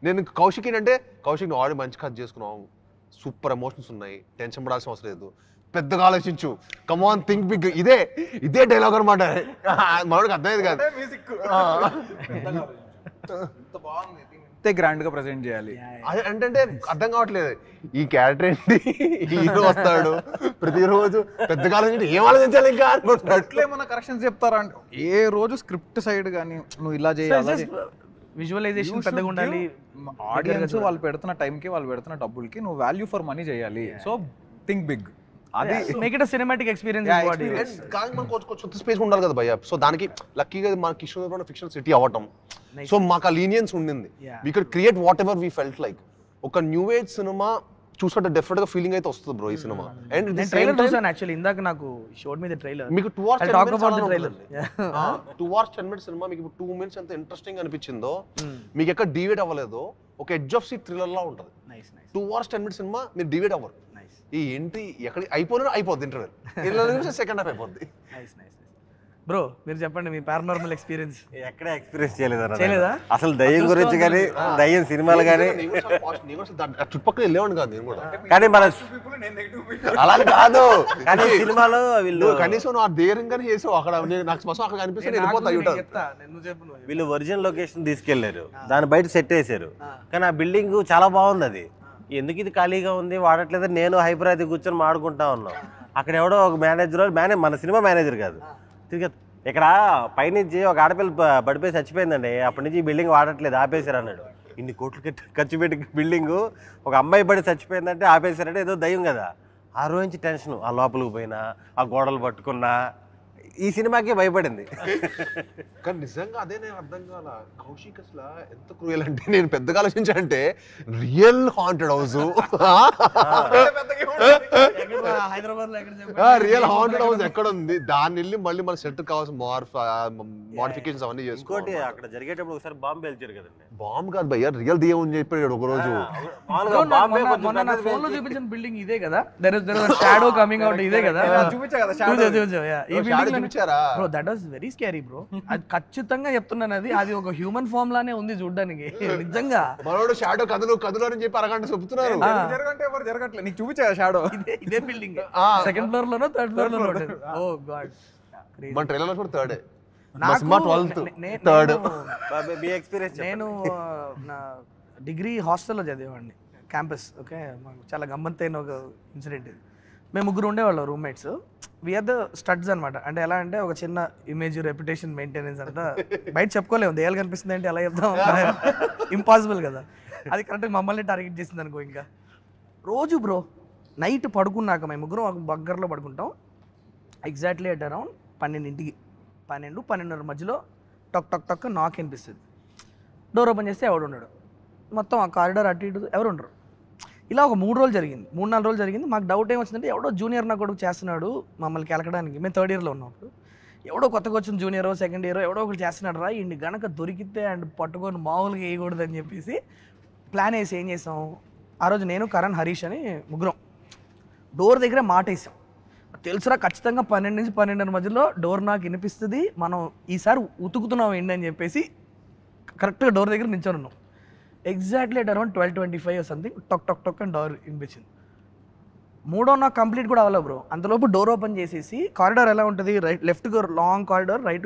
నేను కౌశిక్ ఏంటంటే కౌశిక్ నువ్వు ఆల్రెడీ మంచి కథ చేసుకున్నావు, సూపర్ ఎమోషన్స్ ఉన్నాయి, టెన్షన్ పడాల్సిన అవసరం లేదు, పెద్దగా ఆలోచించు, కమాన్ థింక్ బిగ్, ఇదే డైలాగ్ అనమాట. మనోడికి అర్థమయ్యేది కాదు. గ్రాండ్ గా ప్రెజెంట్ చేయాలి అంటే అర్థం కావట్లేదు, ఈ క్యారెక్టర్ ఏంటి, హీరో వస్తాడు ప్రతిరోజు పెద్దగా ఆలోచించి ఏం ఆలోచించాలి ఇంకా అనుకుంటున్నట్లు ఏమన్నా కరెక్షన్స్ చెప్తారా అంటే ఏ రోజు స్క్రిప్ట్ సైడ్ కానీ నువ్వు ఇలా చేయాలి, విజువలైజేషన్ పెద్దగా ఉండాలి, ఆడియన్స్ వాళ్ళు పెడుతున్న టైంకి వాళ్ళు పెడుతున్న డబ్బులకి నువ్వు వాల్యూ ఫర్ మనీ చేయాలి. సో థింక్ బిగ్, అది మేక్ ఇట్ సినిమాటిక్ ఎక్స్పీరియన్స్. కానీ మనకు కొంచెం స్పేస్ ఉండాలి కదా భయ్య. సో దానికి లక్కీగా మన కిషోర్ ఫిక్షనల్ సిటీ అవ్వటం, సో మాకు ఆ లీనియన్స్ ఉండింది. We can create what ever we felt like. ఒక న్యూ ఏజ్ సినిమా చూసినట్టు డెఫినెట్ గా ఫీలింగ్ అయితే వస్తుంది బ్రో ఈ సినిమా. అండ్ ట్రైలర్ చూసాను యాక్చువల్లీ, ఇందాక నాకు షోడ్ మీద ట్రైలర్, మీకు 2 hours 10 minutes సినిమా మీకు 2 minutes ఎంత ఇంట్రెస్టింగ్ అనిపించిందో, మీకు ఎక్కడ డివేట్ అవ్వలేదో, ఒక ఎడ్జ్ ఆఫ్ సీట్ థ్రిల్లర్ లా ఉంటుంది. 2 hours 10 minutes సినిమా మీరు డివేట్ అవ్వరు. ఈ ఏంటి ఎక్కడ అయిపోద్ది ఇంటర్వెల్, సెకండ్ హాఫ్ అయిపోద్ది. బ్రో మీరు చెప్పండి మీ పారానార్మల్ ఎక్స్పీరియన్స్. ఎక్కడ ఎక్స్పీరియన్స్ చేయలేదా అసలు దయ్యం గురించి కానీ, దయ్యం సినిమాలు కానీ? చుట్టుపక్కల వెళ్ళేవాడు కాదు నేను కూడా, కానీ మన అలా కాదు. కానీ సినిమాలో వీళ్ళు కనీసం ఆ ధైర్యంగానే చేసావు. అక్కడ నాకు స్పష్టం అక్కడ కనిపిస్తే వీళ్ళు ఒరిజినల్ లొకేషన్ తీసుకెళ్లారు, దాని బయట సెట్ వేసారు. కానీ ఆ బిల్డింగ్ చాలా బాగుంది. అది ఎందుకు ఇది ఖాళీగా ఉంది వాడట్లేదని నేను హైపరాది కూర్చొని మాడుకుంటా ఉన్నాం. అక్కడ ఎవడో ఒక మేనేజర్, మన సినిమా మేనేజర్ కాదు, ఇక్కడ పైనుంచి ఒక ఆడపిల్ల పడిపోయి చచ్చిపోయిందండి, అప్పటి నుంచి ఈ బిల్డింగ్ వాడట్లేదు ఆపేశారు అన్నాడు. ఇన్ని కోట్లు ఖర్చు పెట్టి బిల్డింగ్ ఒక అమ్మాయి పడి చచ్చిపోయిందంటే ఆపేశారంటే ఏదో దయ్యం కదా. ఆ రోజు నుంచి టెన్షన్, ఆ లోపలికి పోయినా, ఆ గోడలు పట్టుకున్నా, ఈ సినిమాకి భయపడింది. కానీ నిజంగా అదే నేను అర్థం కాల, కౌశిక్ అసలు ఎంత క్రూయల్ అంటే, నేను పెద్దగా ఆలోచించానంటే real haunted house, real haunted house ఎక్కడ ఉంది, దాన్ని వెళ్ళి మళ్ళీ మన సెట్ కావాల్సిన మోడిఫికేషన్స్ అవన్నీ చేసుకోండి. అక్కడ జరిగేటప్పుడు ఒకసారి బాంబు పేల్చారు కదండి. బాంబు కాదు భయ్యా, రియల్ దెయ్యం అని చెప్పాడు ఒక రోజు. ఫోన్ లో చూపించిన బిల్డింగ్ ఇదే కదా, షాడో కమింగ్ అవుట్ ఇదే కదా, bro that was very scary bro. అది ఖచ్చితంగా చెప్తున్నాను, అది ఒక హ్యూమన్ ఫామ్ లానే ఉంది చూడడానికి నిజంగా. మనోడు షాడో కదులు అని చెప్పి అరగంట చెప్తున్నారు, జరగట్లేదు. నీకు చూపించా షాడో ఇదే బిల్డింగ్ సెకండ్ ఫ్లోర్ లోనో థర్డ్ ఫ్లోర్ లోనో. ఓ గాడ్, మన ట్రైలర్ లో కూడా థర్డ్. నేను నా డిగ్రీ హాస్టల్లో చదివేవాడిని, క్యాంపస్. ఓకే, మాకు చాలా గమ్మత్తైన ఒక ఇన్సిడెంట్ ఇది. మేము ముగ్గురు ఉండేవాళ్ళం రూమ్మేట్స్, వీఆర్ ద స్టడ్స్ అనమాట. అంటే ఎలా అంటే ఒక చిన్న ఇమేజ్ రెప్యుటేషన్ మెయింటెనెన్స్ అంతా బయట చెప్పుకోలేము, దయ్యాలు కనిపిస్తుంది అంటే ఎలా చెప్తాం, ఇంపాసిబుల్ కదా. అది కరెక్ట్గా మమ్మల్ని టార్గెట్ చేసింది అనుకో. ఇంకా రోజు బ్రో నైట్ పడుకున్నాక మేము ముగ్గురం ఒక బగ్గర్లో పడుకుంటాం, ఎగ్జాక్ట్లీ అట్ అరౌండ్ 12-12:30 మధ్యలో టక్ టక్ టక్ నాక్ అనిపిస్తుంది. డోర్ ఓపెన్ చేస్తే ఎవడు ఉన్నాడు, మొత్తం ఆ కారిడార్ అటు ఇటు ఎవరు ఉండరు. ఇలా ఒక 3-4 రోజులు జరిగింది. మాకు డౌట్ ఏమొచ్చిందంటే ఎవడో జూనియర్ నా కొడుకు చేస్తున్నాడు మమ్మల్ని కెలకడానికి. మేము 3rd yearలో ఉన్నప్పుడు ఎవడో కొత్తగా వచ్చిన జూనియరో 2nd year ఎవడో ఒకటి చేస్తున్నాడు రా, ఇన్ని గనక దొరికితే అండ్ పట్టుకొని మామూలుగా వేయకూడదు అని చెప్పేసి ప్లాన్ వేసి ఏం చేసాం, ఆ రోజు నేను, కరణ్, హరీష్ అని ముగ్గురం డోర్ దగ్గర మాట వేసాం. తెలుసురా ఖచ్చితంగా 12-12:30 మధ్యలో డోర్ నాకు వినిపిస్తుంది, మనం ఈసారి ఉతుకుతున్నాం ఏంటి అని చెప్పేసి కరెక్ట్గా డోర్ దగ్గర నిల్చొని ఉన్నాం. ఎగ్జాక్ట్లీ అట్ అరౌండ్ 12:25 సంథింగ్ టక్ టక్ టక్ అని డోర్ వినిపించింది. 3వ నాకు కంప్లీట్ కూడా అవ్వలేదు బ్రో. అంతలోపు డోర్ ఓపెన్ చేసేసి, కారిడార్ ఎలా ఉంటుంది, లెఫ్ట్ లాంగ్ కారిడార్, రైట్